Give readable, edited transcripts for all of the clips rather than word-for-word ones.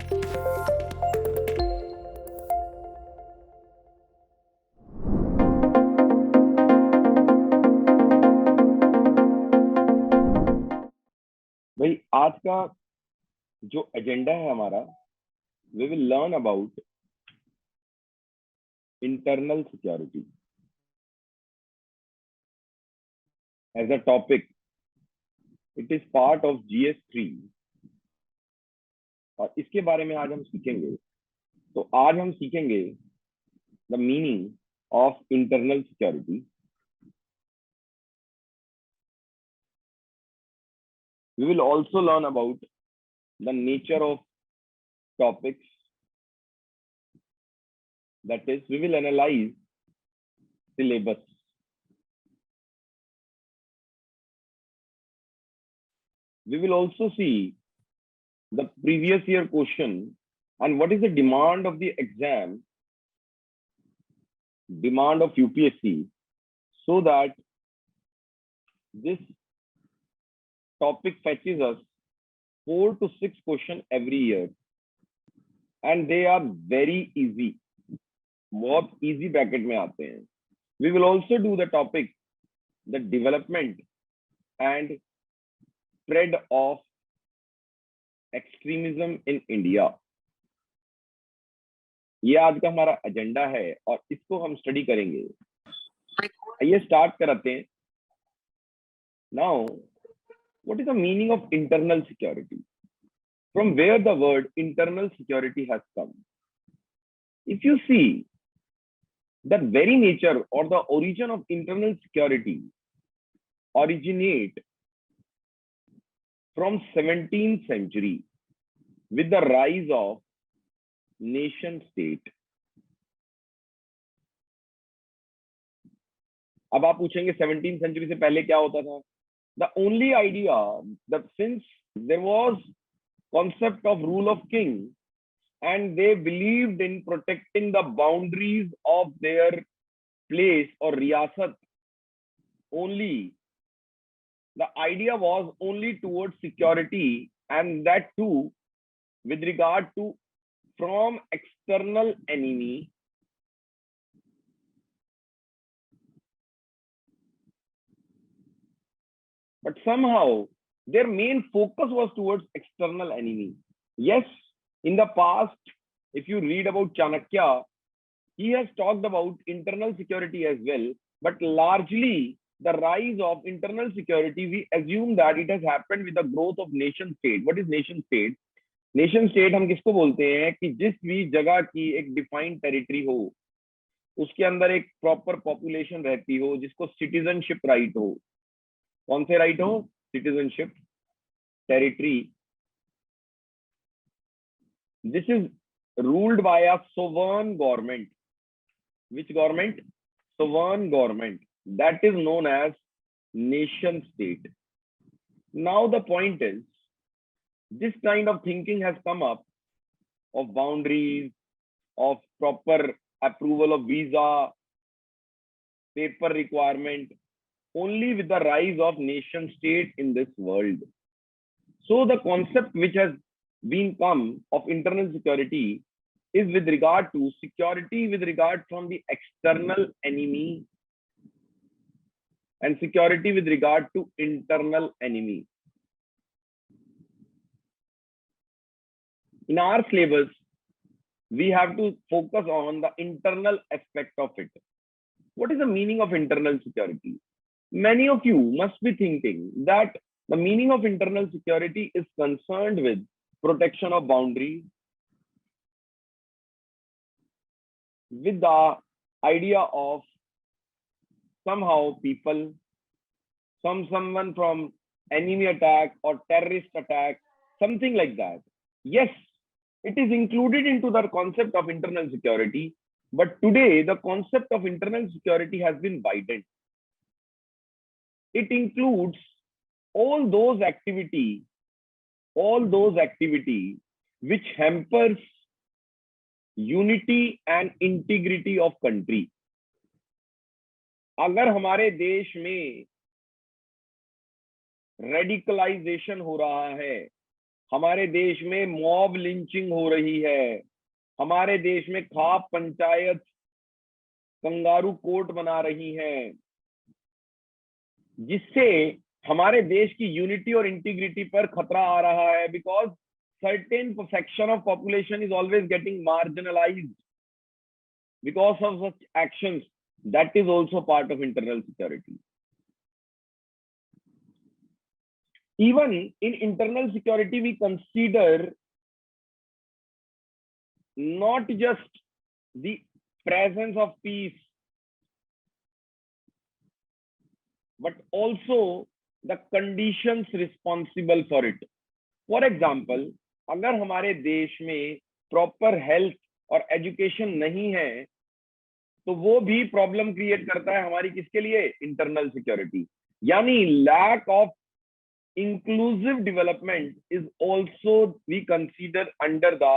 भाई आज का जो एजेंडा है हमारा, we will learn about internal security as a topic. It is part of GS3 और इसके बारे में आज हम सीखेंगे. तो आज हम सीखेंगे the meaning of internal security. We will also learn about the nature of topics. That is, we will analyze syllabus. We will also see the previous year question and what is the demand of the exam, demand of UPSC, so that this topic fetches us 4 to 6 questions every year, and they are very easy. बहुत easy bracket में आते हैं. We will also do the topic, the development and spread of extremism in India. ये आज का हमारा agenda है और इसको हम स्टडी करेंगे. आइए स्टार्ट करते हैं. Now, what is the meaning of internal security? From where the word internal security has come? If you see, the very nature or the origin of internal security originate from 17th century with the rise of nation state. अब आप पूछेंगे 17th century से पहले क्या होता था? The only idea that since there was concept of rule of king and they believed in protecting the boundaries of their place or riyasat only, the idea was only towards security, and that too with regard to from external enemy. But somehow their main focus was towards external enemy. Yes, in the past, if you read about Chanakya, he has talked about internal security as well, but largely the rise of internal security, we assume that it has happened with the growth of nation state. What is nation state? Nation state हम किसको बोलते हैं कि जिस भी जगह की एक डिफाइंड टेरिटरी हो, उसके अंदर एक प्रॉपर पॉपुलेशन रहती हो, जिसको सिटीजनशिप राइट हो. कौन से राइट हो? Citizenship, territory. This is ruled by a sovereign government. Which government? Sovereign government. That is known as nation state. Now the point is, this kind of thinking has come up of boundaries, of proper approval of visa, paper requirement, only with the rise of nation state in this world. So the concept which has been come of internal security is with regard to security with regard from the external enemy and security with regard to internal enemy. In our syllabus, we have to focus on the internal aspect of it. What is the meaning of internal security? Many of you must be thinking that the meaning of internal security is concerned with protection of boundaries, with the idea of somehow people, someone from enemy attack or terrorist attack, something like that. Yes, it is included into the concept of internal security, but today the concept of internal security has been widened. It includes all those activity which hampers unity and integrity of country. अगर हमारे देश में radicalisation हो रहा है, हमारे देश में मॉब लिंचिंग हो रही है, हमारे देश में खाप पंचायत कंगारू कोर्ट बना रही हैं, जिससे हमारे देश की यूनिटी और इंटीग्रिटी पर खतरा आ रहा है, because certain section of population is always getting marginalized because of such actions. That is also part of internal security. Even in internal security, we consider not just the presence of peace, but also the conditions responsible for it. For example, अगर हमारे देश में proper health और education नहीं है, तो वो भी प्रॉब्लम क्रिएट करता है हमारी किसके लिए? Internal security. यानी lack of inclusive development is also we consider under the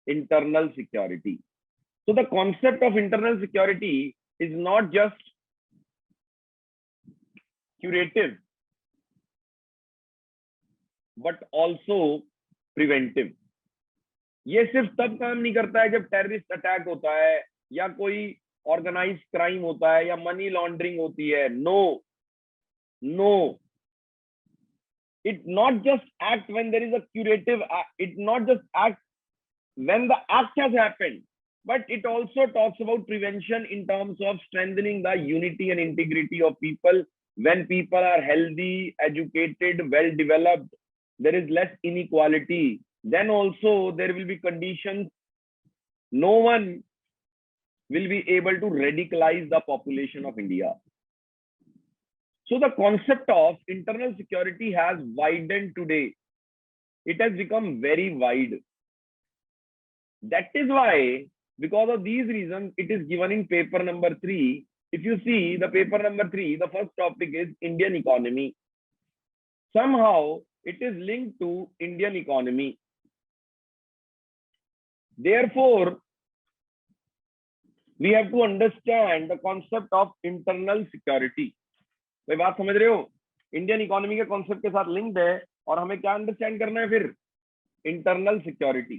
internal security. So the concept of internal security is not just curative but also preventive. ये सिर्फ तब काम नहीं करता है जब टेररिस्ट अटैक होता है या कोई ऑर्गेनाइज्ड क्राइम होता है या मनी लॉन्ड्रिंग होती है। No, it not just act when there is a curative, it not just act when the act has happened, but it also talks about prevention in terms of strengthening the unity and integrity of people. When people are healthy, educated, well developed, there is less inequality, then also there will be conditions, no one will be able to radicalize the population of India. So the concept of internal security has widened today. It has become very wide. That is why, because of these reasons, it is given in paper number 3. If you see the paper number 3, the first topic is Indian economy. Somehow it is linked to Indian economy. Therefore, we have to understand the concept of internal security. भाई बात समझ रहे हो? Indian economy के concept के साथ linked है और हमें क्या अंडरस्टैंड करना है फिर? Internal security,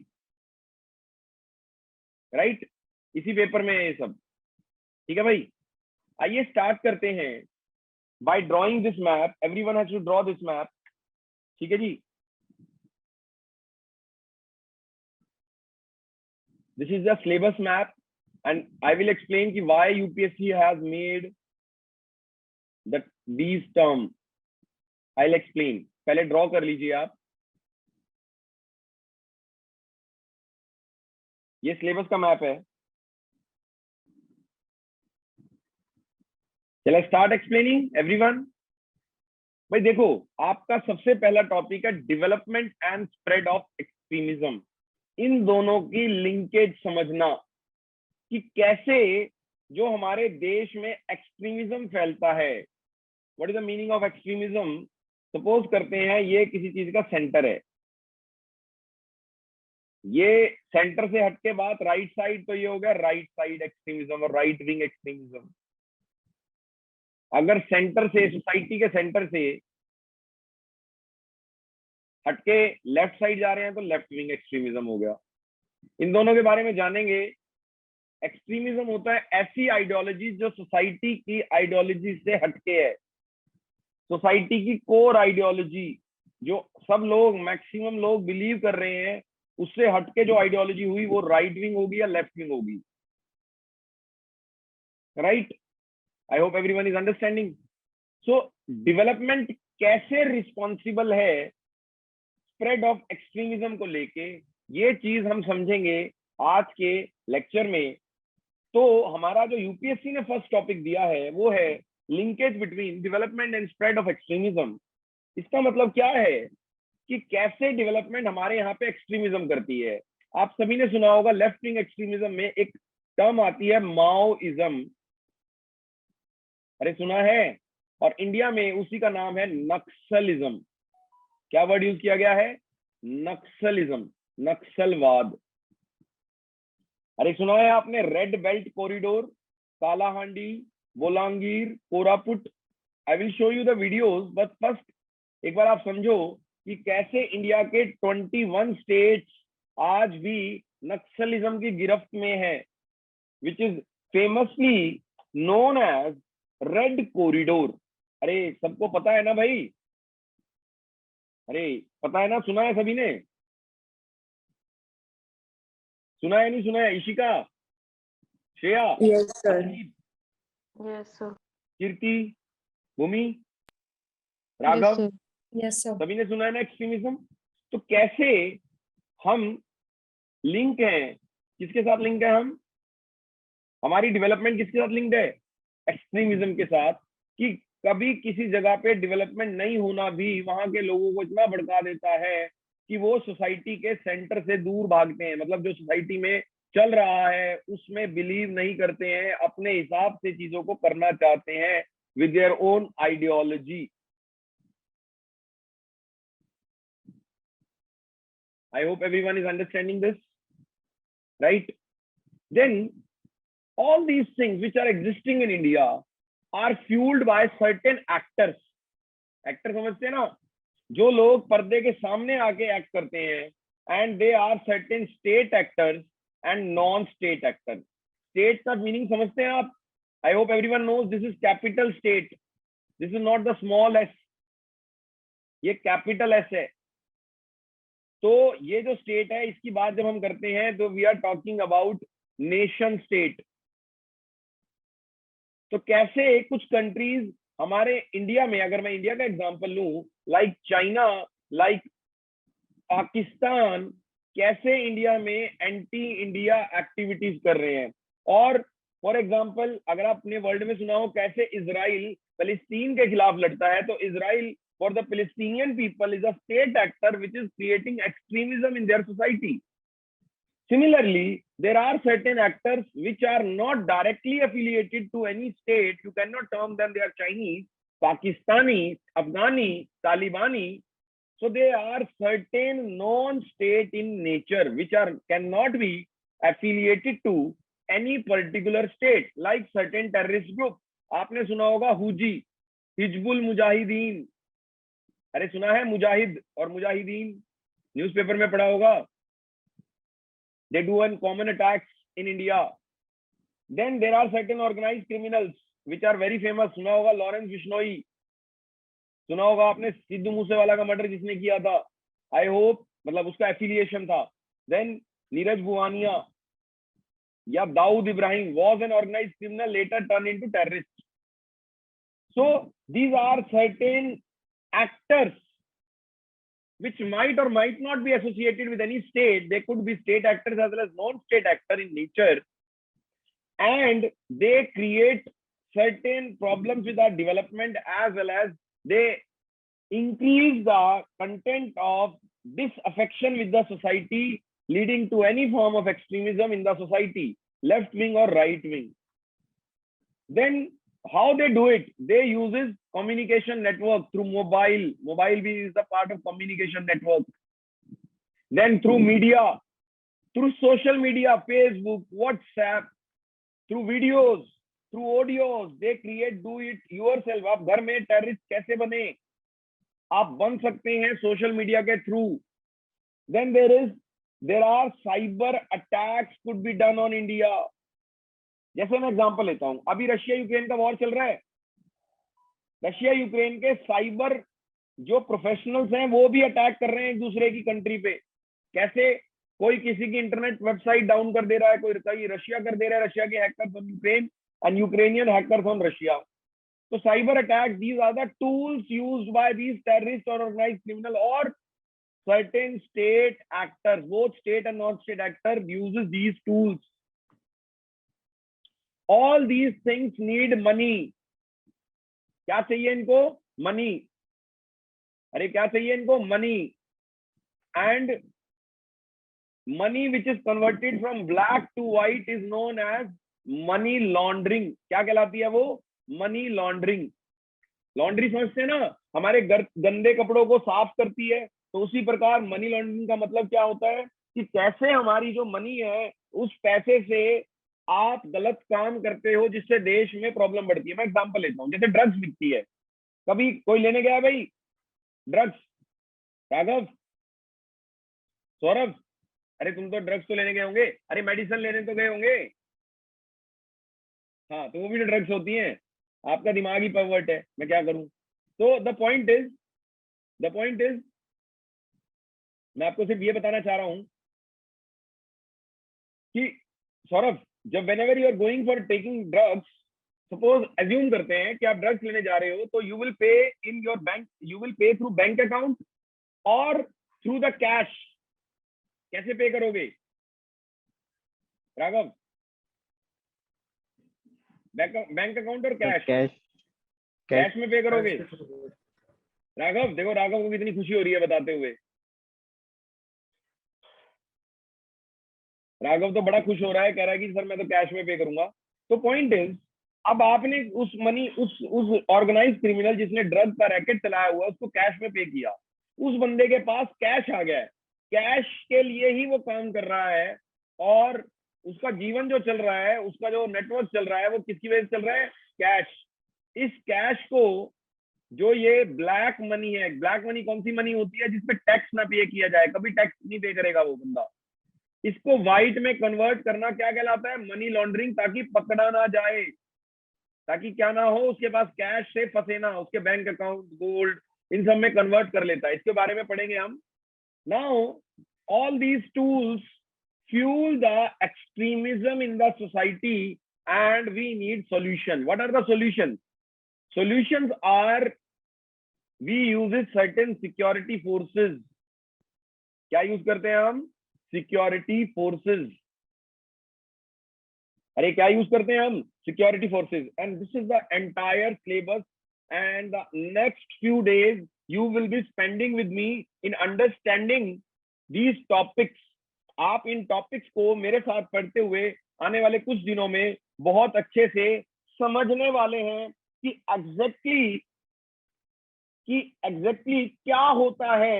right? इसी पेपर में ये सब, ठीक है भाई? आइए स्टार्ट करते हैं by drawing this map. Everyone has to draw this map, ठीक है जी? This is the syllabus map and I will explain कि why UPSC has made that these term. I'll explain. पहले ड्रॉ कर लीजिए आप। ये सिलेबस का मैप है। Shall I start explaining everyone? भाई देखो, आपका सबसे पहला टॉपिक है development and spread of extremism. इन दोनों की लिंकेज समझना कि कैसे जो हमारे देश में एक्सट्रीमिज्म फैलता है। What is the meaning of extremism? Suppose करते हैं ये किसी चीज का सेंटर है, ये सेंटर से हटके बात राइट साइड, तो ये हो गया राइट साइड एक्सट्रीमिज्म और राइट विंग एक्सट्रीमिज्म। अगर सेंटर से, सोसाइटी के सेंटर से हटके लेफ्ट साइड जा रहे हैं तो लेफ्ट विंग एक्सट्रीमिज्म हो गया। इन दोनों के बारे में जानेंगे। एक्सट्रीमिज्म होता है ऐसी आइडियोलॉजी जो सोसाइटी की आइडियोलॉजी से हटके है, सोसाइटी की कोर आइडियोलॉजी जो सब लोग, मैक्सिमम लोग बिलीव कर रहे हैं, उससे हटके जो आइडियोलॉजी हुई वो राइट विंग होगी या लेफ्ट विंग होगी, right? I hope everyone is understanding. So development कैसे रिस्पॉन्सिबल है स्प्रेड ऑफ एक्सट्रीमिज्म को लेके, ये चीज हम समझेंगे आज के लेक्चर में। तो हमारा जो यूपीएससी ने फर्स्ट टॉपिक दिया है वो है linkage between development and spread of extremism. इसका मतलब क्या है कि कैसे डेवलपमेंट हमारे यहाँ पे एक्सट्रीमिज्म करती है। आप सभी ने सुना होगा लेफ्ट विंग एक्सट्रीमिज्म में एक टर्म आती है माओइज्म, अरे सुना है? और इंडिया में उसी का नाम है नक्सलिज्म। क्या वर्ड यूज किया गया है? नक्सलिज्म, नक्सलवाद। अरे सुना है आपने red belt corridor, Kalahandi, Bolangir, Koraput? I will show you the videos, but first एक बार आप समझो कि कैसे इंडिया के 21 स्टेट्स आज भी नक्सलिज्म की गिरफ्त में है, which is famously known as red corridor. अरे सबको पता है ना भाई? अरे पता है ना, सुना है सभी ने? सुना है नहीं सुना है? Ishika, Shreya, Yes, sir. Abhijit, Yes, sir. कीर्ति, भूमि, Yes, Raghav, sir. Yes, sir. सभी ने सुना है ना एक्सट्रीमिज्म? तो कैसे हम लिंक हैं, किसके साथ लिंक है हम, हमारी डेवलपमेंट किसके साथ लिंक्ड है? एक्सट्रीमिज्म के साथ। कि कभी किसी जगह पे डेवलपमेंट नहीं होना भी वहां के लोगों को इतना भड़का देता है कि वो सोसाइटी के सेंटर से दूर भागते हैं। मतलब जो सोसाइटी में चल रहा है उसमें बिलीव नहीं करते हैं, अपने हिसाब से चीजों को करना चाहते हैं with their own ideology. I hope everyone is understanding this, right? Then all these things which are existing in India are fueled by certain actors. Actor समझते हैं ना? जो लोग पर्दे के सामने आके एक्ट करते हैं, and they are certain state actors and non-state actors. State का मीनिंग समझते हैं आप? I hope everyone knows this is capital state. This is not the small s. ये कैपिटल एस है। तो ये जो स्टेट है इसकी बात जब हम करते हैं तो we are talking about nation state. तो कैसे कुछ कंट्रीज हमारे इंडिया में, अगर मैं इंडिया का एग्जांपल लूं, लाइक चाइना, लाइक पाकिस्तान, कैसे इंडिया में एंटी इंडिया एक्टिविटीज कर रहे हैं। और फॉर एग्जांपल अगर आपने वर्ल्ड में सुना हो कैसे इजराइल फिलिस्तीन के खिलाफ लड़ता है, तो Israel for the Palestinian people is a state actor which is creating extremism in their society. Similarly, there are certain actors which are not directly affiliated to any state. You cannot term them, they are Chinese, Pakistani, Afghani, Talibani. So they are certain non-state in nature which are cannot be affiliated to any particular state, like certain terrorist group. आपने सुना होगा हुजी, हिजबुल मुजाहिदीन। अरे सुना है मुजाहिद और Mujahideen, newspaper में पढ़ा होगा। They do one common attacks in India. Then there are certain organized criminals which are very famous. सुना होगा लॉरेंस बिश्नोई, सुना होगा आपने सिद्धू मूसेवाला का मर्डर जिसने किया था, आई होप, मतलब उसका एफिलिएशन था। देन नीरज बुवानिया या Dawood Ibrahim was an organized criminal later turned into terrorist. So these are certain actors which might or might not be associated with any state. They could be state actors as well as non-state actor in nature, and they create certain problems with our development as well as they increase the content of disaffection with the society, leading to any form of extremism in the society, left wing or right wing. Then how they do it? They uses communication network through mobile. Mobile is the part of communication network. Then through media, through social media, Facebook, WhatsApp, through videos, through audios, they create do it yourself. आप घर में terrorist कैसे बने, आप बन सकते हैं social media के through. Then there are cyber attacks could be done on India. जैसे मैं एग्जांपल लेता हूं, अभी रशिया यूक्रेन का वॉर चल रहा है। रशिया यूक्रेन के साइबर जो प्रोफेशनल्स हैं वो भी अटैक कर रहे हैं एक दूसरे की कंट्री पे। कैसे? कोई किसी की इंटरनेट वेबसाइट डाउन कर दे रहा है, कोई रशिया कर दे रहा है, रशिया के hackers on Ukraine and Ukrainian hackers on Russia. तो cyber attack, these are the tools used by these terrorist और ऑर्गेनाइज्ड क्रिमिनल और certain state actors, both state and non-state actor uses these tools. All these things need money. क्या चाहिए इनको? Money. अरे क्या चाहिए इनको? Money. And money which is converted from black to white is known as money laundering. क्या कहलाती है वो? Money laundering. लॉन्ड्री समझते हैं ना, हमारे गंदे कपड़ों को साफ करती है। तो उसी प्रकार मनी लॉन्ड्रिंग का मतलब क्या होता है कि कैसे हमारी जो मनी है उस पैसे से आप गलत काम करते हो जिससे देश में प्रॉब्लम बढ़ती है। मैं एग्जांपल लेता हूँ, जैसे ड्रग्स बिकती है। कभी कोई लेने गया भाई ड्रग्स? राघव, सौरभ, अरे तुम तो ड्रग्स तो लेने गए होंगे, अरे मेडिसिन लेने तो गए होंगे। हाँ, तो वो भी तो ड्रग्स होती हैं। आपका दिमाग ही परवर्ट है, मैं क्या करूं। तो द पॉइंट इज मैं आपको सिर्फ ये बताना चाह रहा हूं कि सौरभ, जब whenever you are going for taking drugs, suppose assume करते हैं कि आप ड्रग्स लेने जा रहे हो, तो you will pay in your bank, you will pay through bank account और थ्रू द कैश। कैसे पे करोगे राघव? बैंक अकाउंट और कैश? कैश कैश में पे करोगे राघव? देखो राघव को कितनी खुशी हो रही है बताते हुए। राघव तो बड़ा खुश हो रहा है, कह रहा है कि सर मैं तो कैश में पे करूंगा। तो पॉइंट इज, अब आपने उस मनी, उस ऑर्गेनाइज क्रिमिनल जिसने ड्रग का रैकेट चलाया हुआ है, उसको कैश में पे किया। उस बंदे के पास कैश आ गया है, कैश के लिए ही वो काम कर रहा है, और उसका जीवन जो चल रहा है, उसका जो नेटवर्क चल रहा है, वो किसकी वजह से चल रहा है? कैश। इस कैश को, जो ये ब्लैक मनी है, ब्लैक मनी कौन सी मनी होती है जिसपे टैक्स ना पे किया जाए, कभी टैक्स नहीं पे करेगा वो बंदा, इसको व्हाइट में कन्वर्ट करना क्या कहलाता है? मनी लॉन्ड्रिंग, ताकि पकड़ा ना जाए, ताकि क्या ना हो, उसके पास कैश से फंसे ना, उसके बैंक अकाउंट, गोल्ड, इन सब में कन्वर्ट कर लेता है। इसके बारे में पढ़ेंगे हम। Now all these tools fuel the extremism in the society and we need solution. What are the solutions? Solutions are, we use certain security forces. क्या यूज करते हैं हम? Security forces. अरे क्या यूज करते हैं हम? Security forces. And this is the entire syllabus, and the next few days you will be spending with me in understanding these topics. आप इन टॉपिक्स को मेरे साथ पढ़ते हुए आने वाले कुछ दिनों में बहुत अच्छे से समझने वाले हैं कि एग्जैक्टली क्या होता है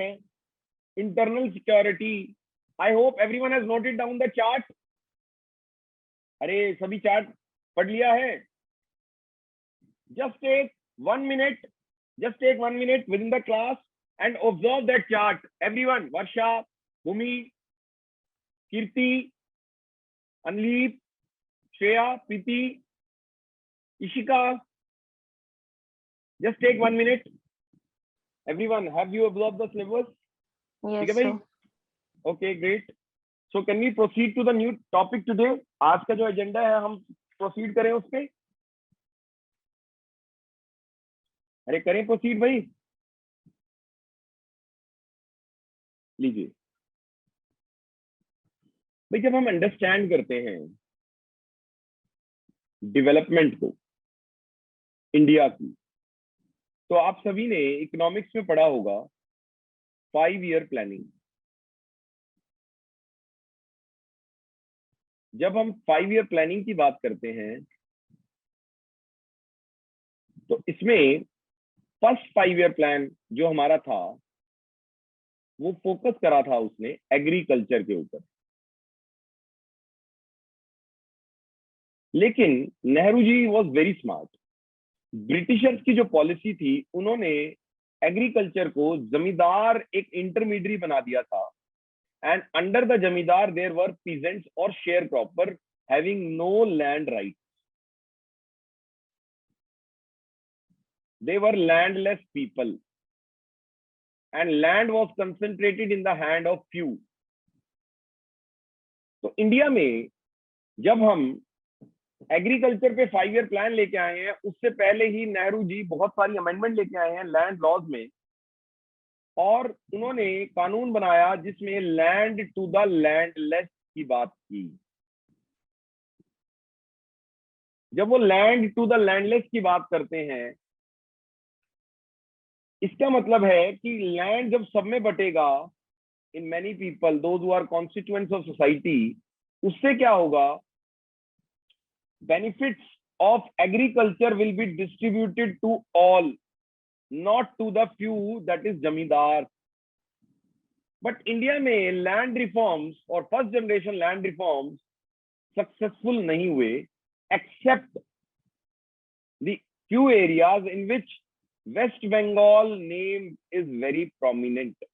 internal security. I hope everyone has noted down the chart. अरे सभी चार्ट पढ़ लिया है? Just take 1 minute, just take 1 minute within the class and observe that chart. Everyone, Varsha, Bhumi, Kirti, Anleep, Shreya, Priti, Ishika, just take 1 minute. Everyone, have you observed the syllabus? Yes, sir. Okay, great. So can we proceed to the new topic today? आज का जो agenda है हम proceed करें उस पे? अरे करें प्रोसीड भाई। लीजिए भाई, जब हम अंडरस्टैंड करते हैं डेवलपमेंट को इंडिया की, तो आप सभी ने इकोनॉमिक्स में पढ़ा होगा 5 year प्लानिंग। जब हम 5 year प्लानिंग की बात करते हैं, तो इसमें फर्स्ट 5 year प्लान जो हमारा था, वो फोकस करा था उसने एग्रीकल्चर के ऊपर। लेकिन Nehru ji was very smart. Britishers की जो पॉलिसी थी, उन्होंने एग्रीकल्चर को जमींदार एक इंटरमीडियरी बना दिया था, and under the zamindar there were peasants और sharecropper having no land right. They were landless people and land was concentrated in the hand of few. तो इंडिया में जब हम एग्रीकल्चर पे 5 year प्लान लेके आए हैं, उससे पहले ही नेहरू जी बहुत सारी अमेंडमेंट लेके आए हैं लैंड लॉज में, और उन्होंने कानून बनाया जिसमें लैंड टू द लैंडलेस की बात की। जब वो लैंड टू द लैंडलेस की बात करते हैं, इसका मतलब है कि लैंड जब सब में बटेगा in many people, those who are constituents of society, उससे क्या होगा? Benefits of agriculture will be distributed to all, not to the few, that is zamindar. But India में लैंड रिफॉर्म्स और first generation land reforms successful नहीं हुए, except the few areas in which West Bengal name is very prominent.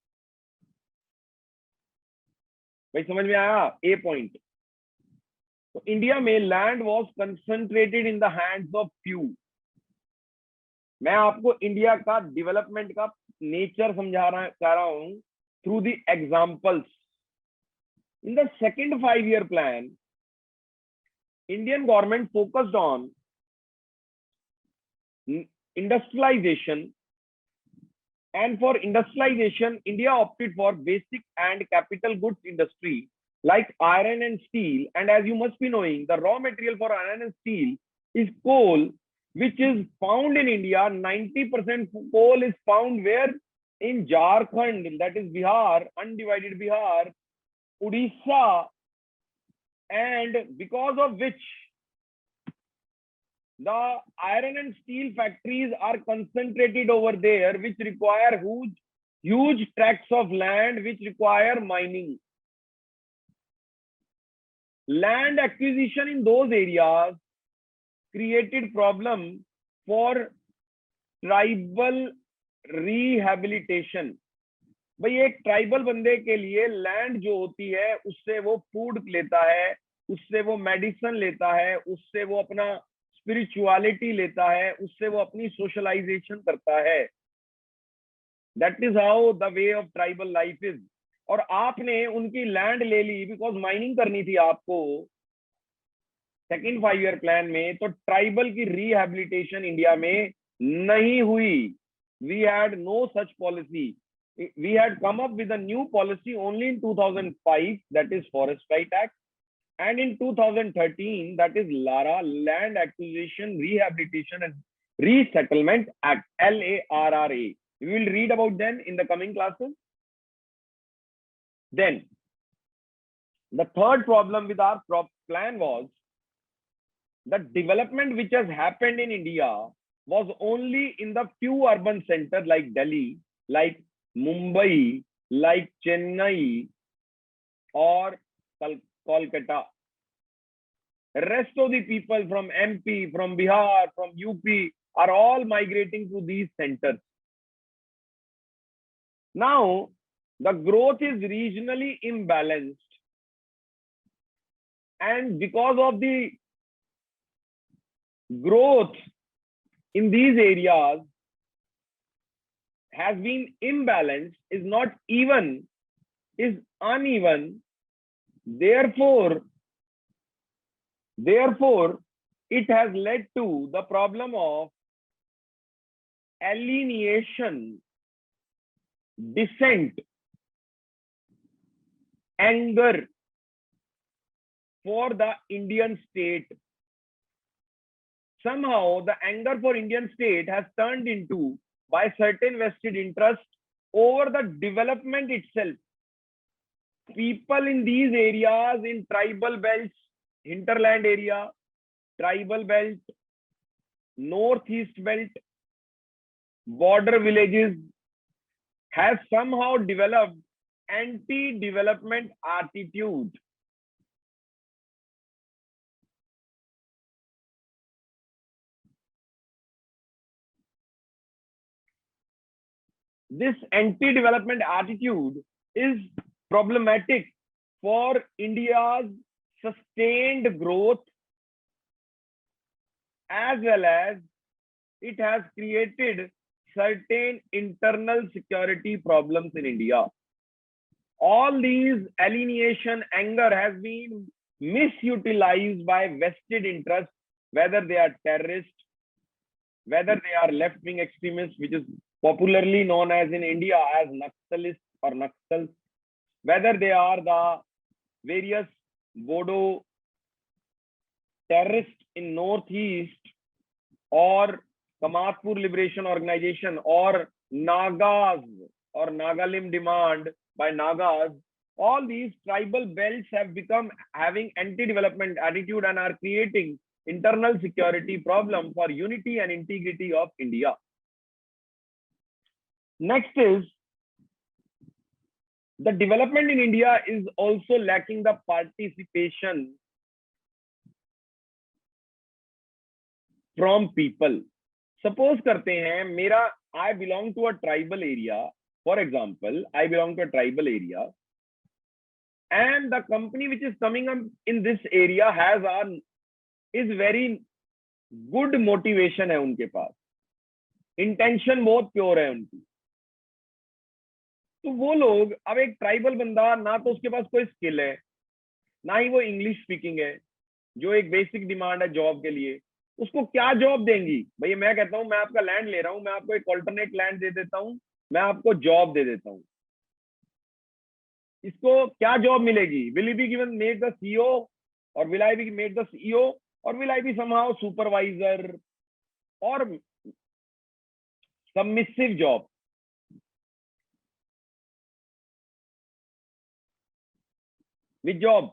भाई समझ में आया? ए point. तो India में land was concentrated in the hands of few. मैं आपको इंडिया का डेवलपमेंट का नेचर चाह रहा हूं through the examples. In the second 5-year plan, Indian government focused on industrialization, and for industrialization India opted for basic and capital goods industry like iron and steel. And as you must be knowing, the raw material for iron and steel is coal, which is found in India. 90% coal is found where? In Jharkhand, that is Bihar, undivided Bihar, Odisha, and because of which the iron and steel factories are concentrated over there, which require huge tracts of land, which require mining. Land acquisition in those areas created problem for tribal rehabilitation. भाई एक tribal बंदे के लिए land जो होती है उससे वो फूड लेता है, उससे वो मेडिसिन लेता है, उससे वो अपना स्पिरिचुअलिटी लेता है, उससे वो अपनी सोशलाइजेशन करता है. That is how the way of tribal life is. और आपने उनकी लैंड ले ली बिकॉज माइनिंग करनी थी आपको सेकेंड 5-year प्लान में, तो ट्राइबल की रिहैबिलिटेशन इंडिया में नहीं हुई. We had no such policy. We had come up with a new policy only in 2005, that is Forest Right Act, and in 2013, that is LARA, Land Acquisition, Rehabilitation and Resettlement Act, LARRA. We will read about them in the coming classes. Then, the third problem with our plan was the development which has happened in India was only in the few urban centers like Delhi, like Mumbai, like Chennai or Kolkata. Rest of the people from MP, from Bihar, from UP are all migrating to these centers. Now, the growth is regionally imbalanced, and because of the growth in these areas has been imbalanced, is not even, is uneven. Therefore, it has led to the problem of alienation, dissent, anger for the Indian state. Somehow, the anger for Indian state has turned into by certain vested interest over the development itself. People in these areas, in tribal belts, hinterland area, tribal belt, northeast belt, border villages, have somehow developed anti-development attitude. This anti-development attitude is problematic for India's sustained growth, as well as it has created certain internal security problems in India. All these alienation, anger has been misutilized by vested interests, whether they are terrorists, whether they are left-wing extremists, which is popularly known as in India as Naxalists or Naxals, whether they are the various Bodo terrorists in Northeast or Kamatpur Liberation Organization or Nagas or Nagalim demand by Nagas. All these tribal belts have become having anti-development attitude and are creating internal security problem for unity and integrity of India. Next is the development in India is also lacking the participation from people. Suppose करते हैं मेरा I belong to a tribal area. For example, I belong to a tribal area. and the company which is coming up in this area is very good motivation है उनके पास, intention बहुत pure है उनकी। तो वो लोग, अब एक ट्राइबल बंदा, ना तो उसके पास कोई स्किल है, ना ही वो इंग्लिश स्पीकिंग है, जो एक बेसिक डिमांड है जॉब के लिए, उसको क्या जॉब देंगी? भैया मैं कहता हूं, मैं आपका लैंड ले रहा हूं, मैं आपको एक ऑल्टरनेट लैंड दे देता हूं, मैं आपको जॉब दे देता हूं, इसको क्या जॉब मिलेगी? Will be given made the CEO, और will I be made the CEO, और will I be somehow supervisor, और submissive job? Which job?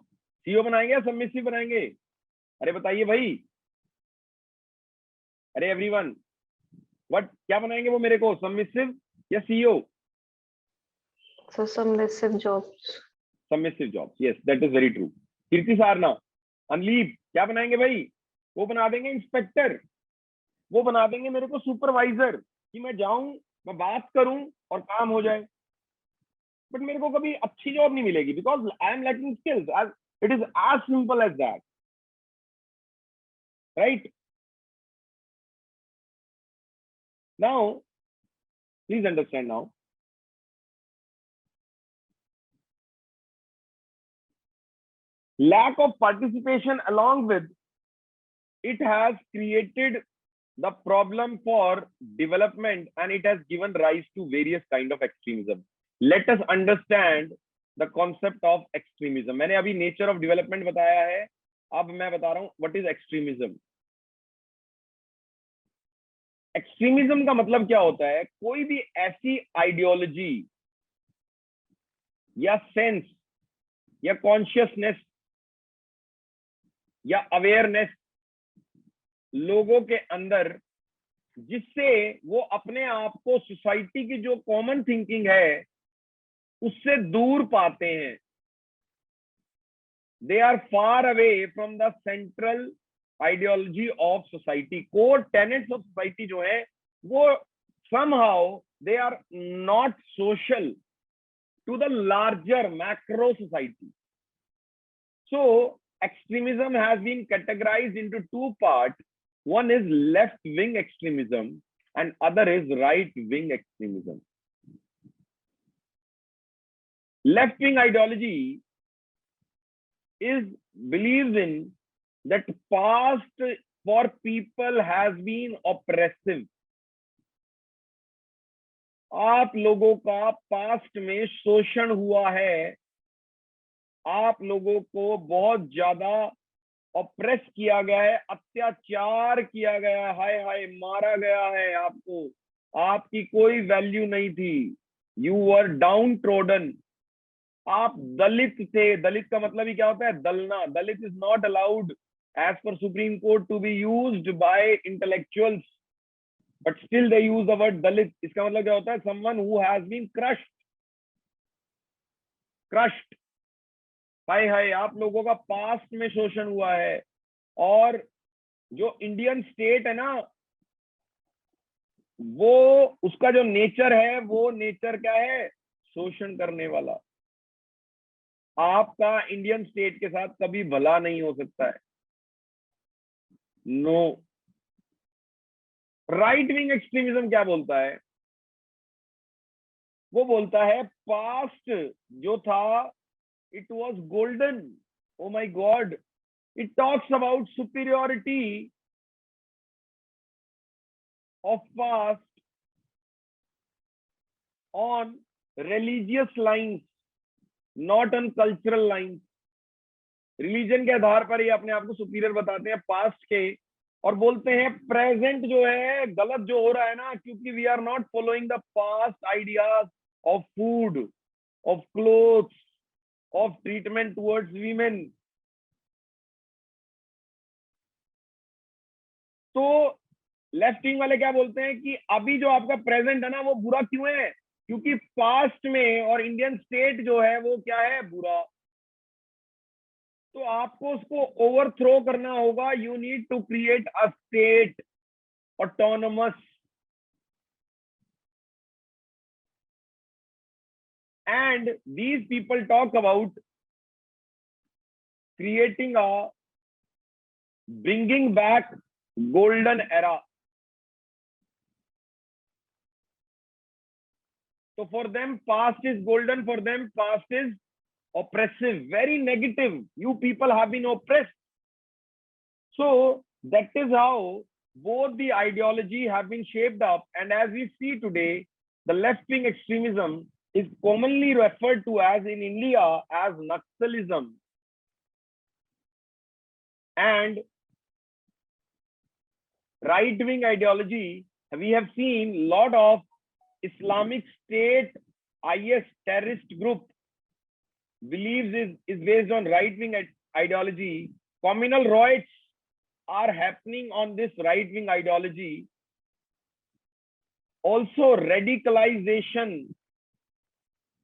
CEO बनाएंगे या सबमिसिव बनाएंगे? अरे बताइए भाई, अरे एवरीवन, व्हाट, क्या बनाएंगे वो मेरे को, सबमिसिव या CEO? So submissive jobs. Submissive jobs, yes, that is very true. कीर्ति सारना, अनलीप, क्या बनाएंगे भाई? वो बना देंगे इंस्पेक्टर, वो बना देंगे मेरे को सुपरवाइजर, कि मैं जाऊं, मैं बात करूं और काम हो जाए। बट मेरे को कभी अच्छी जॉब नहीं मिलेगी, because I am lacking skills. It is as simple as that, right? Now please understand, now lack of participation, along with it, has created the problem for development, and it has given rise to various kind of extremism. Let us understand the concept of extremism. मैंने अभी nature of development बताया है, अब मैं बता रहा हूं what is extremism. Extremism का मतलब क्या होता है? कोई भी ऐसी आइडियोलॉजी या सेंस या कॉन्शियसनेस या अवेयरनेस लोगों के अंदर, जिससे वो अपने आप को सोसाइटी की जो कॉमन थिंकिंग है उससे दूर पाते हैं। They are far away from the central ideology of society. Core tenets of society जो है वो somehow they are not social to the larger macro society. So extremism has been categorized into two parts. One is left wing extremism and other is right wing extremism. Left wing ideology is believes in that past for people has been oppressive. आप लोगों का past में शोषण हुआ है, आप लोगों को बहुत ज्यादा ऑप्रेस किया गया है, अत्याचार किया गया है, हाय हाय मारा गया है आपको, आपकी कोई वैल्यू नहीं थी, यू वर डाउन ट्रोडन, आप दलित थे। दलित का मतलब ही क्या होता है? दलना। Dalit is not allowed as per Supreme Court to be used by intellectuals, but still they use the word dalit. इसका मतलब क्या होता है? someone who has been crushed. हाय हाय, आप लोगों का पास्ट में शोषण हुआ है। और जो इंडियन स्टेट है ना, वो उसका जो नेचर है, वो नेचर क्या है? शोषण करने वाला। आपका इंडियन स्टेट के साथ कभी भला नहीं हो सकता है। नो। राइट विंग एक्सट्रीमिज्म क्या बोलता है? वो बोलता है पास्ट जो था, it was golden. Oh my God, it talks about superiority of past on religious lines, not on cultural lines. Religion के आधार पर ये अपने आप को सुपीरियर बताते हैं पास्ट के, और बोलते हैं प्रेजेंट जो है गलत जो हो रहा है ना, क्योंकि we are not following the past ideas of food, of clothes, of treatment towards women. तो लेफ्ट विंग वाले क्या बोलते हैं कि अभी जो आपका प्रेजेंट है ना, वो बुरा क्यों है? क्योंकि पास्ट में और इंडियन स्टेट जो है वो क्या है? बुरा। तो आपको उसको ओवरथ्रो करना होगा। You need to create a state autonomous, and these people talk about creating a bringing back golden era. So for them, past is golden. For them, past is oppressive, very negative. You people have been oppressed. So that is how both the ideology have been shaped up. And as we see today, the left-wing extremism is commonly referred to as in India as Naxalism. And right-wing ideology, we have seen a lot of Islamic State IS terrorist group believes is based on right-wing ideology. Communal riots are happening on this right-wing ideology. Also, radicalization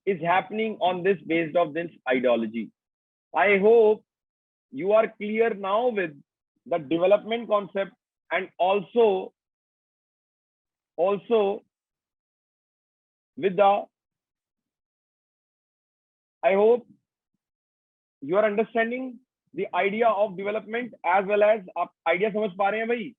is happening on this based of this ideology. I hope you are clear now with the development concept, and also with the, I hope you are understanding the idea of development as well as आप idea समझ पा रहे हैं भाई?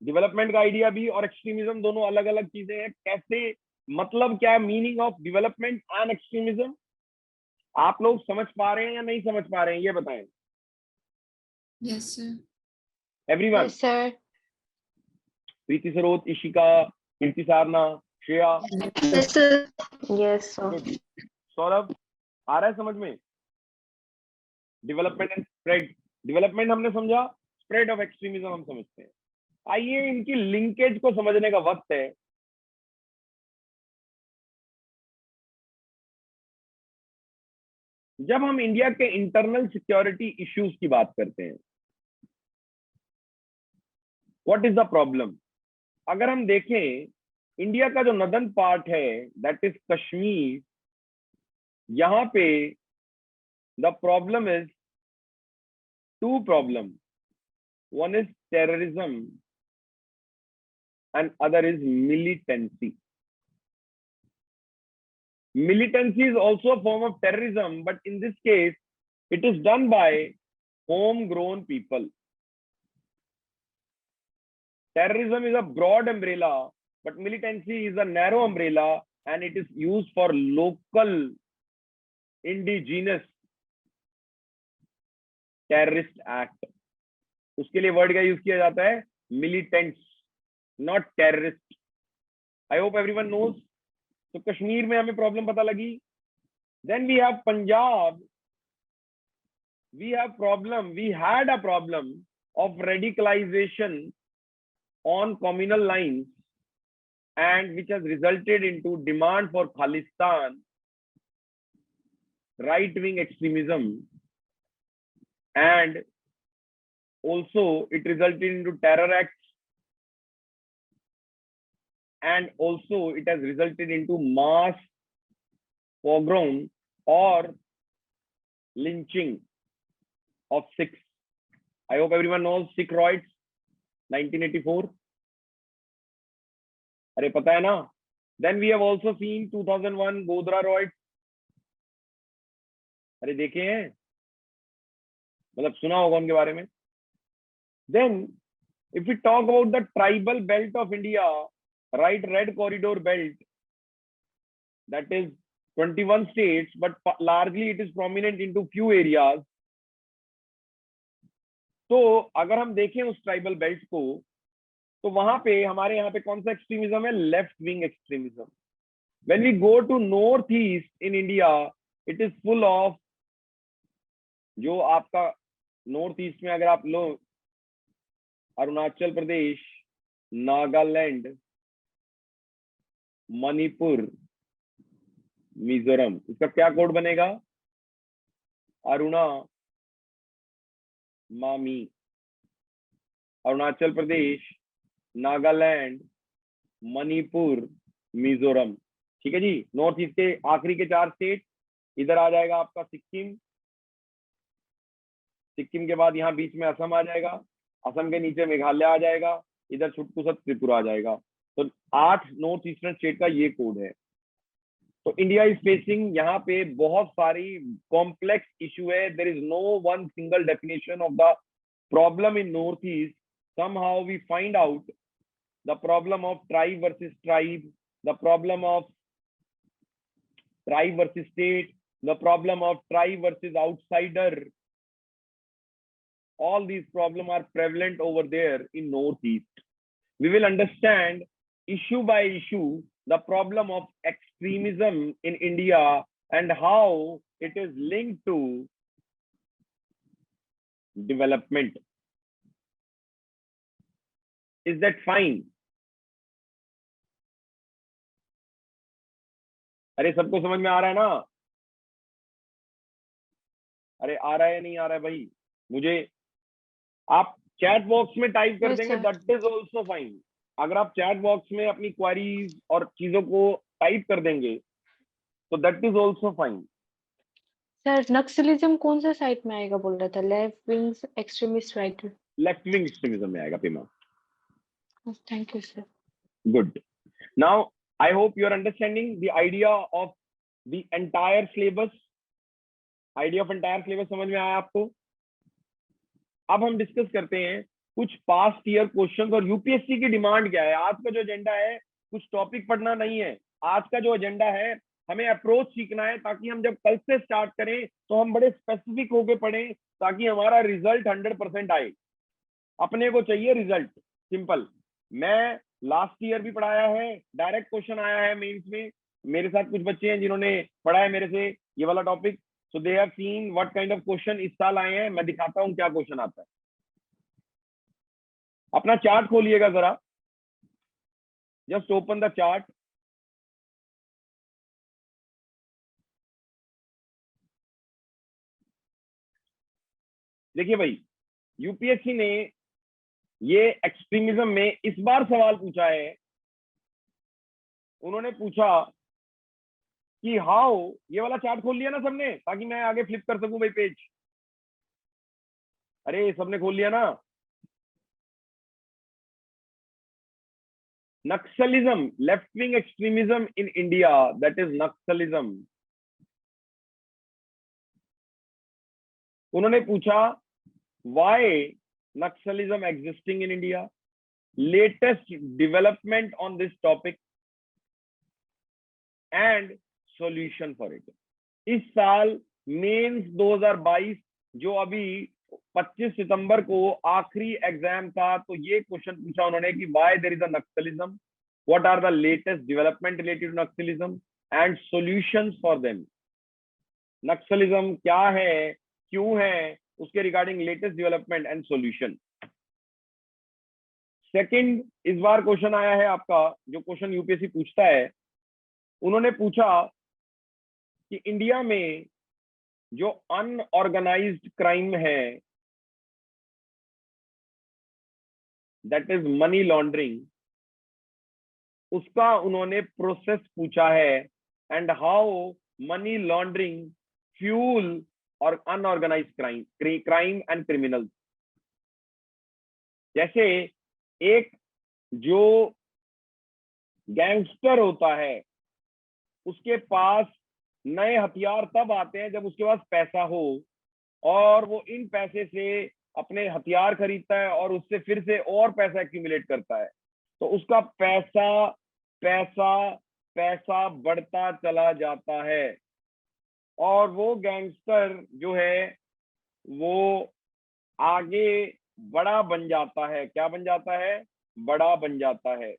Development का idea भी और extremism दोनों अलग अलग चीजें हैं. कैसे, मतलब क्या meaning of development and extremism आप लोग समझ पा रहे हैं या नहीं समझ पा रहे हैं, ये बताएं. Yes, sir. Everyone. Yes, sir. प्रीति सरोत, इशिका, कीर्ति सारना, Shreya. Yes, sir. Yes, sir. Saurabh, आ रहा है समझ में? Development and spread. डेवलपमेंट हमने समझा, स्प्रेड ऑफ एक्सट्रीमिज्म हम समझते हैं. आइए इनकी लिंकेज को समझने का वक्त है. जब हम इंडिया के इंटरनल सिक्योरिटी इश्यूज की बात करते हैं, व्हाट इज द प्रॉब्लम? अगर हम देखें इंडिया का जो नदर्न पार्ट है, दैट इज कश्मीर, यहां पे the problem is two problem. One is terrorism and other is militancy. Militancy is also a form of terrorism, but in this case, it is done by homegrown people. Terrorism is a broad umbrella, but militancy is a narrow umbrella, and it is used for local indigenous terrorist act. उसके लिए word का use किया जाता है militants, not terrorist. I hope everyone knows. So Kashmir में हमें problem पता लगी. Then we have Punjab. We had a problem of radicalization on communal lines, and which has resulted into demand for Khalistan, right-wing extremism, and also it resulted into terror acts. And also it has resulted into mass pogrom or lynching of Sikhs. I hope everyone knows Sikh riots 1984. अरे पता है ना? Then we have also seen 2001 Godhra riots. अरे देखे हैं, मतलब सुना होगा उनके बारे में. Then if we talk about the tribal belt of India, right, red corridor belt, that is 21 states, but largely it is prominent into few areas. तो अगर हम देखें उस ट्राइबल बेल्ट को, तो वहां पे हमारे यहाँ पे कौन सा एक्सट्रीमिज्म है? Left wing extremism. When we go to north east in India, it is full of, जो आपका नॉर्थ ईस्ट में अगर आप लो, अरुणाचल प्रदेश, नागालैंड, मणिपुर, मिजोरम, इसका क्या कोड बनेगा? अरुणा मामी. अरुणाचल प्रदेश, नागालैंड, मणिपुर, मिजोरम. ठीक है जी. नॉर्थ ईस्ट के आखिरी के 4 स्टेट. इधर आ जाएगा आपका सिक्किम. सिक्किम के बाद यहाँ बीच में असम आ जाएगा. असम के नीचे मेघालय आ जाएगा. इधर छुटकू सा त्रिपुरा आ जाएगा. तो 8 नॉर्थ ईस्टर्न स्टेट का ये कोड है. तो इंडिया इज फेसिंग, यहाँ पे बहुत सारी कॉम्प्लेक्स इशू है. There is no one single definition of the problem in north east. somehow we find out the problem of tribe versus tribe, the problem of tribe versus state, the problem of tribe versus outsider. All these problems are prevalent over there in northeast. We will understand issue by issue the problem of extremism in India and how it is linked to development. Is that fine? अरे सबको समझ में आ रहा है ना? अरे आ रहा है नहीं आ रहा है भाई? मुझे आप चैट बॉक्स में टाइप कर Yes, देंगे, sir. That is also fine. अगर आप चैट बॉक्स में अपनी क्वेरीज और चीजों को टाइप कर देंगे तो that is also fine. Sir Naxalism कौन सा साइड में आएगा बोल रहा था? Left wings extremist right. Left wing extremism में आएगा Pema. Thank you sir. Good. Now, I hope you are understanding the idea of the entire syllabus. Idea of entire syllabus समझ में आया आपको? अब हम डिस्कस करते हैं कुछ पास्ट ईयर क्वेश्चंस और यूपीएससी की डिमांड क्या है. आज का जो एजेंडा है कुछ टॉपिक पढ़ना नहीं है. आज का जो एजेंडा है हमें अप्रोच सीखना है, ताकि हम जब कल से स्टार्ट करें तो हम बड़े स्पेसिफिक होके पढ़ें, ताकि हमारा रिजल्ट 100% आए. अपने को चाहिए रिजल्ट सिंपल. मैं लास्ट ईयर भी पढ़ाया है, डायरेक्ट क्वेश्चन आया है मेंस में. मेरे साथ कुछ बच्चे हैं जिन्होंने पढ़ा है मेरे से ये वाला topic, so they have seen what kind of question इस साल आए हैं. मैं दिखाता हूँ क्या क्वेश्चन आता है. अपना चार्ट खोलिएगा जरा, जस्ट ओपन द चार्ट. देखिए भाई, यूपीएससी ने ये एक्सट्रीमिज्म में इस बार सवाल पूछा है. उन्होंने पूछा कि हाउ, ये वाला चार्ट खोल लिया ना सबने, ताकि मैं आगे फ्लिप कर सकूं भाई पेज. अरे सबने खोल लिया ना? Naxalism, left wing extremism in India, that is Naxalism. उन्होंने पूछा why Naxalism existing in India, latest development on this topic and solution for it. इस साल मेंस 2022 जो अभी 25 सितंबर को आखिरी एग्जाम था, तो ये क्वेश्चन पूछा उन्होंने कि why there is a Naxalism, what are the latest development related to Naxalism and solutions for them. Naxalism क्या है, क्यों है, उसके regarding latest development and solution. Second, इस बार क्वेश्चन आया है आपका, जो क्वेश्चन यूपीएससी पूछता है. उन्होंने पूछा कि इंडिया में जो अनऑर्गेनाइज्ड क्राइम है, दैट इज मनी लॉन्ड्रिंग, उसका उन्होंने प्रोसेस पूछा है and how many laundering fuel और अनऑर्गेनाइज्ड क्राइम एंड क्रिमिनल. जैसे एक जो गैंगस्टर होता है, उसके पास नए हथियार तब आते हैं जब उसके पास पैसा हो, और वो इन पैसे से अपने हथियार खरीदता है और उससे फिर से और पैसा एक्यूमुलेट करता है. तो उसका पैसा पैसा पैसा बढ़ता चला जाता है, और वो गैंगस्टर जो है वो आगे बड़ा बन जाता है. क्या बन जाता है? बड़ा बन जाता है.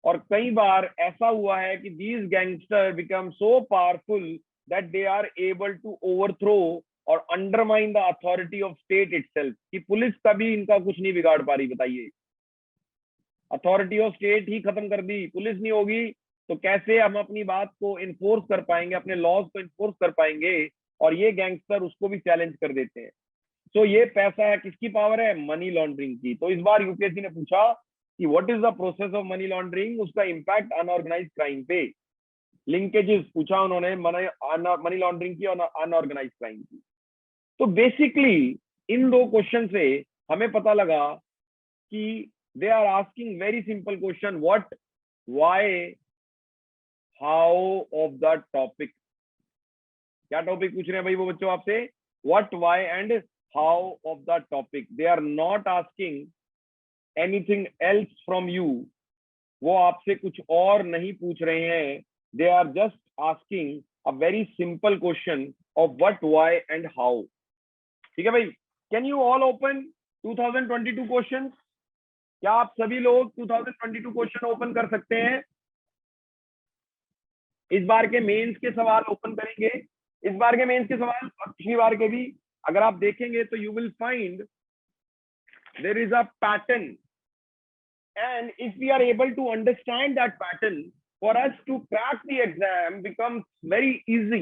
और कई बार ऐसा हुआ है कि these gangsters become so powerful that they are able to overthrow और undermine the authority of state itself. कि पुलिस कभी इनका कुछ नहीं बिगाड़ पा रही. बताइए, अथॉरिटी ऑफ स्टेट ही खत्म कर दी, पुलिस नहीं होगी तो कैसे हम अपनी बात को इन्फोर्स कर पाएंगे, अपने लॉज को इन्फोर्स कर पाएंगे. और ये गैंगस्टर उसको भी चैलेंज कर देते हैं. तो ये पैसा है, किसकी पावर है? मनी लॉन्ड्रिंग की. तो इस बार यूपीएससी ने पूछा कि what is the process of money laundering, उसका इंपैक्ट अनऑर्गेनाइज्ड क्राइम पे. लिंकेजेस पूछा उन्होंने मनी लॉन्ड्रिंग की और अनऑर्गेनाइज्ड क्राइम की. तो बेसिकली इन दो क्वेश्चन से हमें पता लगा कि they are asking very simple question, what, why how of the topic. क्या टॉपिक पूछ रहे हैं भाई वो बच्चों आपसे? What, why and how of the topic. They are not asking anything else from you. वो आपसे कुछ और नहीं पूछ रहे हैं। They are just asking a very simple question of what, why and how. ठीक है भाई। Can you all open 2022 question? क्या आप सभी लोग 2022 क्वेश्चन ओपन कर सकते हैं? इस बार के मेंस के सवाल ओपन करेंगे। इस बार के मेंस के सवाल और पिछली बार के भी अगर आप देखेंगे तो you will find there is a pattern, and if we are able to understand that pattern, for us to crack the exam becomes very easy.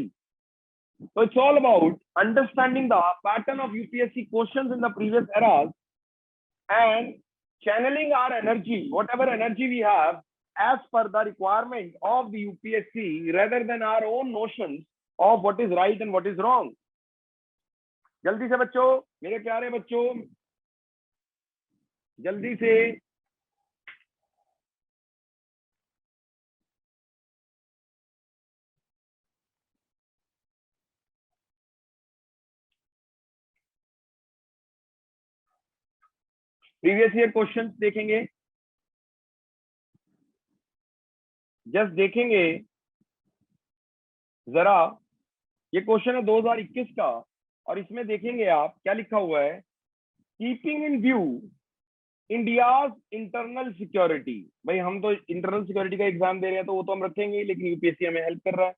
So it's all about understanding the pattern of UPSC questions in the previous eras and channeling our energy, whatever energy we have, as per the requirement of the UPSC rather than our own notions of what is right and what is wrong. जल्दी से बच्चों, मेरे प्यारे बच्चों, जल्दी से previous year questions देखेंगे। Just देखेंगे जरा, ये क्वेश्चन है 2021 का और इसमें देखेंगे आप क्या लिखा हुआ है। Keeping in view India's internal security. भाई हम तो इंटरनल सिक्योरिटी का एग्जाम दे रहे हैं तो वो तो हम रखेंगे, लेकिन यूपीएससी हमें हेल्प कर रहा है।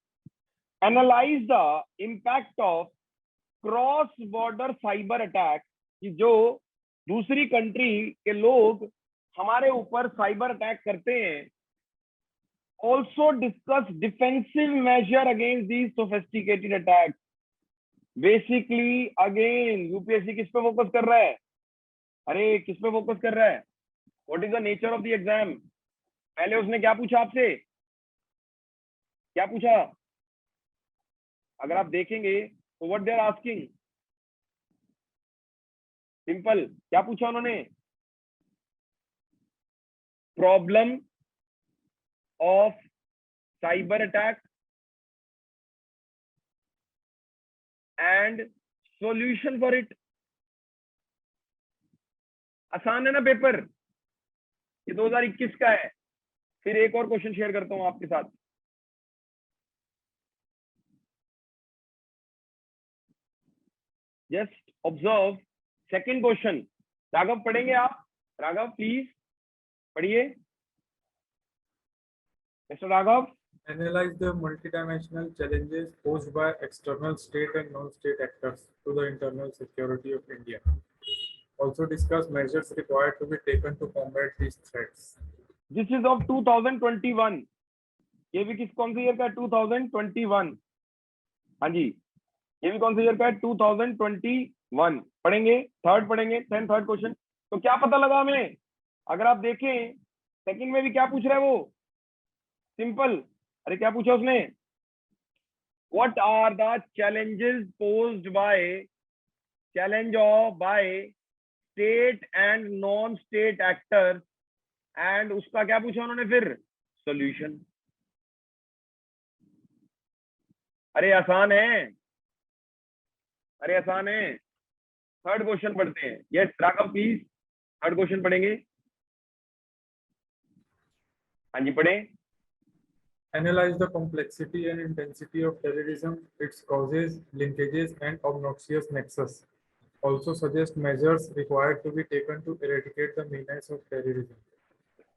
Analyse the impact of cross border cyber attack, कि जो दूसरी कंट्री के लोग हमारे ऊपर साइबर अटैक करते हैं। Also discuss defensive measure against these sophisticated attack. Basically again UPSC किस पे फोकस कर रहा है? अरे किस पे फोकस कर रहा है? What is the nature of the exam? पहले उसने क्या पूछा आपसे? क्या पूछा? अगर आप देखेंगे तो what they are asking, simple, क्या पूछा उन्होंने? Problem of cyber attack and solution for it. आसान है ना पेपर? ये 2021 का है। फिर एक और क्वेश्चन शेयर करता हूं आपके साथ। Just observe second question. Raghav पढ़ेंगे आप? राघव प्लीज पढ़िए। Mister Raghav. Analyze the multidimensional challenges posed by external state and non-state actors to the internal security of India. Also discuss measures required to be taken to combat these threats. This is of 2021। ये भी कौन से year का है? 2021। हाँ जी, ये भी कौन से ईयर का है? 2021। पढ़ेंगे, थर्ड पढ़ेंगे, थर्ड क्वेश्चन। तो क्या पता लगा हमें? अगर आप देखें सेकंड में भी क्या पूछ रहा है वो? सिंपल। अरे क्या पूछा उसने? What are the challenges posed by state and non state actors, and उसका क्या पूछा उन्होंने फिर? सॉल्यूशन। अरे आसान है, अरे आसान है। थर्ड क्वेश्चन पढ़ते हैं। Yes Raghav please, third question पढ़ेंगे। हाँ जी पढ़े। Analyze the complexity and intensity of terrorism, its causes, linkages, and obnoxious nexus. Also suggest measures required to be taken to eradicate the menace of terrorism.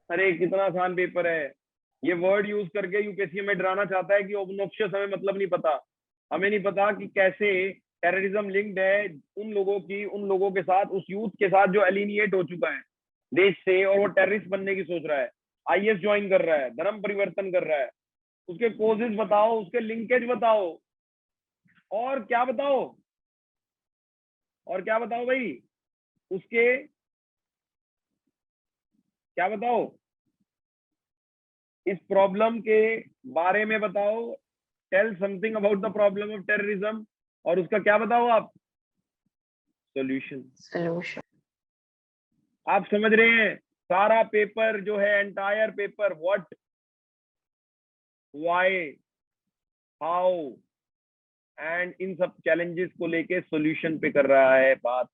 अरे कितना आसान paper है। ये word use करके UPSC में डराना चाहता है कि ऑब्नॉक्शियस हमें मतलब नहीं पता। हमें नहीं पता कि कैसे टेररिज्म लिंक्ड है उन लोगों के साथ, उस यूथ के साथ जो एलिनिएट हो चुका है देश से और वो टेररिस्ट बनने की सोच रहा है, आईएस ज्वाइन कर रहा है, धर्म परिवर्तन कर रहा है। उसके कोजेस बताओ, उसके लिंकेज बताओ, और क्या बताओ? और क्या बताओ भाई? उसके क्या बताओ? इस प्रॉब्लम के बारे में बताओ। Tell something about the problem of terrorism, और उसका क्या बताओ आप? सॉल्यूशन। आप समझ रहे हैं? सारा पेपर जो है, entire paper, why, how and in सब चैलेंजेस को लेके सॉल्यूशन पे कर रहा है बात।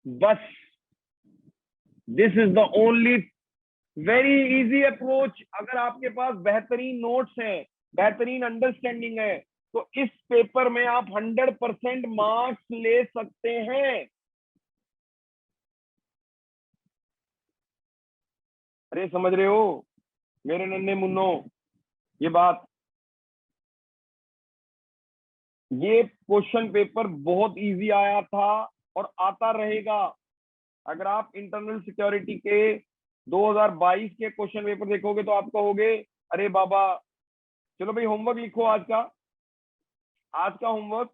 बस this is the only very easy approach. अगर आपके पास बेहतरीन नोट्स हैं, बेहतरीन अंडरस्टैंडिंग है, तो इस पेपर में आप 100% मार्क्स ले सकते हैं। अरे समझ रहे हो मेरे नन्हे मुन्नो ये बात? ये क्वेश्चन पेपर बहुत इजी आया था और आता रहेगा। अगर आप इंटरनल सिक्योरिटी के 2022 के क्वेश्चन पेपर देखोगे तो आप कहोगे अरे बाबा। चलो भाई होमवर्क लिखो आज का homework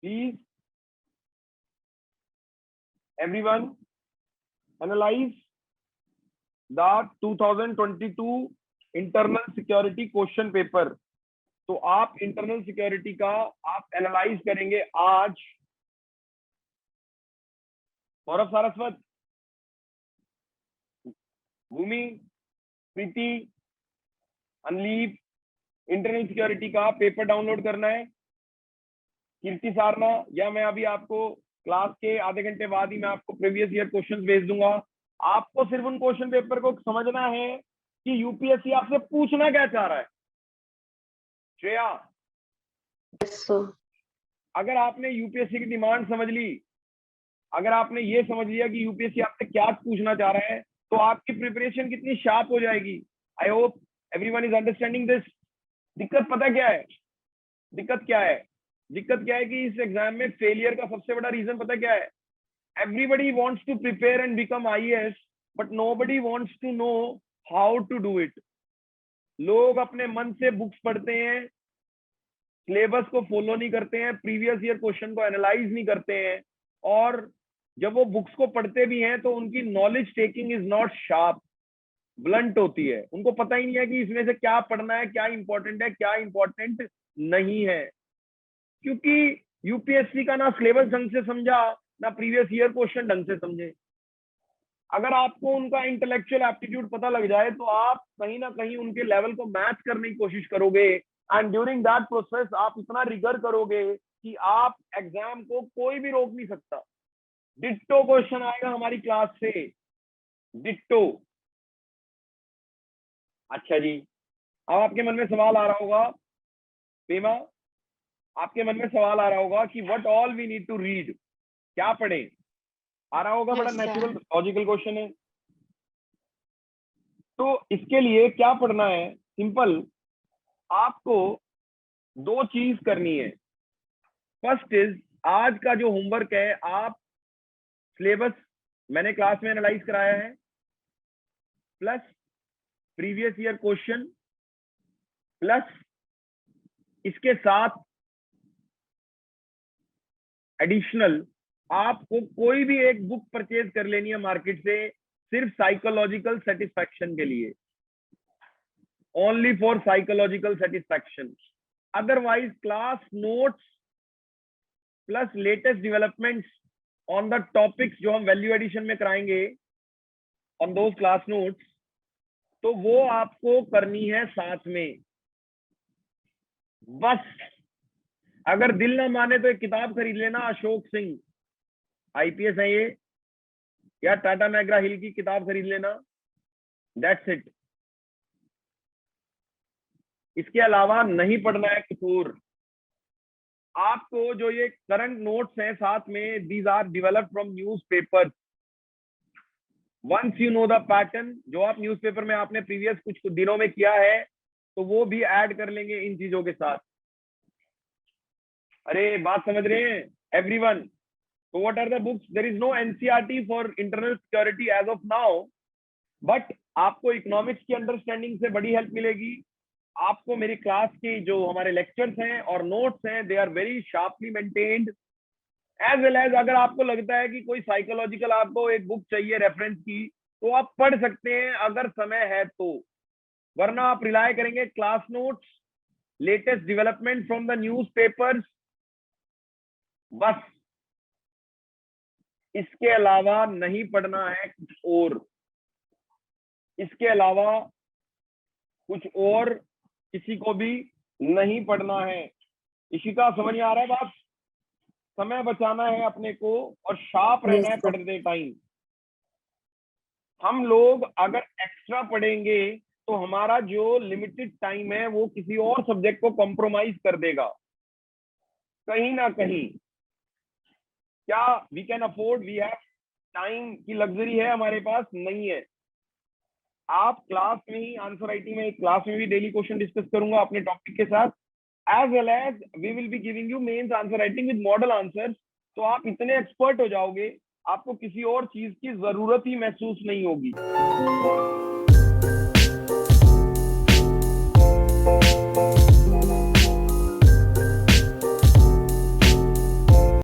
please everyone analyse the 2022 internal security question paper. तो आप इंटरनल सिक्योरिटी का आप एनालाइज करेंगे आज। सौरभ, सारस्वत, भूमि, प्रीति, अनलीप, इंटरनल सिक्योरिटी का पेपर डाउनलोड करना है। कीर्ति सारना, या मैं अभी आपको क्लास के आधे घंटे बाद ही मैं आपको प्रीवियस ईयर क्वेश्चंस भेज दूंगा। आपको सिर्फ उन क्वेश्चन पेपर को समझना है कि यूपीएससी आपसे पूछना क्या चाह रहा है। श्रेया, अगर आपने यूपीएससी की डिमांड समझ ली, अगर आपने ये समझ लिया कि यूपीएससी आपसे क्या पूछना चाह रहा है, तो आपकी प्रिपरेशन कितनी शार्प हो जाएगी। आई hope everyone is understanding this. दिक्कत पता क्या है? दिक्कत क्या है? दिक्कत क्या है कि इस एग्जाम में फेलियर का सबसे बड़ा रीजन पता क्या है? Everybody wants to prepare and become IAS, but nobody wants to know how to do it. लोग अपने मन से बुक्स पढ़ते हैं, सिलेबस को फॉलो नहीं करते हैं, प्रीवियस ईयर क्वेश्चन को एनालाइज नहीं करते हैं, और जब वो बुक्स को पढ़ते भी हैं तो उनकी knowledge taking is not sharp, blunt होती है। उनको पता ही नहीं है कि इसमें से क्या पढ़ना है, क्या इंपॉर्टेंट है, क्या इंपॉर्टेंट नहीं है। क्योंकि यूपीएससी का ना सिलेबस ढंग से समझा, ना प्रीवियस ईयर क्वेश्चन ढंग से समझे। अगर आपको उनका इंटेलेक्चुअल एप्टीट्यूड पता लग जाए तो आप कहीं ना कहीं उनके लेवल को मैच करने की कोशिश करोगे, एंड ड्यूरिंग दैट प्रोसेस आप इतना रिगर करोगे कि आप एग्जाम को कोई भी रोक नहीं सकता। डिट्टो क्वेश्चन आएगा हमारी क्लास से, डिट्टो। अच्छा जी, अब आपके मन में सवाल आ रहा होगा, पेमा, आपके मन में सवाल आ रहा होगा कि what all we need to read, क्या पढ़े? आ रहा होगा, बड़ा Yes, sir. Natural logical question है। तो इसके लिए क्या पढ़ना है? सिंपल, आपको दो चीज करनी है। फर्स्ट इज, आज का जो होमवर्क है, आप सिलेबस मैंने क्लास में एनालाइज कराया है, plus previous year question, plus इसके साथ एडिशनल आपको कोई भी एक बुक परचेज कर लेनी है मार्केट से, सिर्फ साइकोलॉजिकल सेटिस्फैक्शन के लिए, only for psychological satisfaction. Otherwise class notes plus latest developments on the topics जो हम वैल्यू एडिशन में कराएंगे, ऑन दोज क्लास नोट्स, तो वो आपको करनी है साथ में। बस अगर दिल ना माने तो एक किताब खरीद लेना, अशोक सिंह आईपीएस है ये, या टाटा मैग्रा हिल की किताब खरीद लेना, दैट्स इट। इसके अलावा नहीं पढ़ना है कुछ और। आपको जो ये करंट नोट्स हैं साथ में, these are developed from newspaper. Once you know the pattern, जो आप न्यूज़पेपर में आपने प्रीवियस कुछ दिनों में किया है, तो वो भी ऐड कर लेंगे इन चीजों के साथ। अरे बात समझ रहे हैं एवरीवन? तो what are the books? There is no NCERT for internal security as of now, but आपको इकोनॉमिक्स की अंडरस्टैंडिंग से बड़ी हेल्प मिलेगी। आपको मेरी क्लास की जो हमारे लेक्चर्स हैं और नोट्स हैं, they are very sharply maintained. As well as अगर आपको लगता है कि कोई साइकोलॉजिकल आपको एक बुक चाहिए रेफरेंस की, तो आप पढ़ सकते हैं अगर समय है तो, वरना आप रिलाय करेंगे class notes, latest development from the newspapers, बस। इसके अलावा नहीं पढ़ना है कुछ और। इसके अलावा कुछ और किसी को भी नहीं पढ़ना है। इशिका, समझ में आ रहा है बात? समय बचाना है अपने को और शार्प रहना है पढ़ते टाइम। हम लोग अगर एक्स्ट्रा पढ़ेंगे तो हमारा जो लिमिटेड टाइम है वो किसी और सब्जेक्ट को कॉम्प्रोमाइज कर देगा कहीं ना कहीं। क्या we can afford, we have time की लग्जरी है हमारे पास? नहीं है। आप क्लास में ही आंसर राइटिंग में, क्लास में भी डेली क्वेश्चन डिस्कस करूंगा अपने टॉपिक के साथ, as well as we will be giving you mains answer writing with model answers. तो आप इतने एक्सपर्ट हो जाओगे, आपको किसी और चीज की जरूरत ही महसूस नहीं होगी।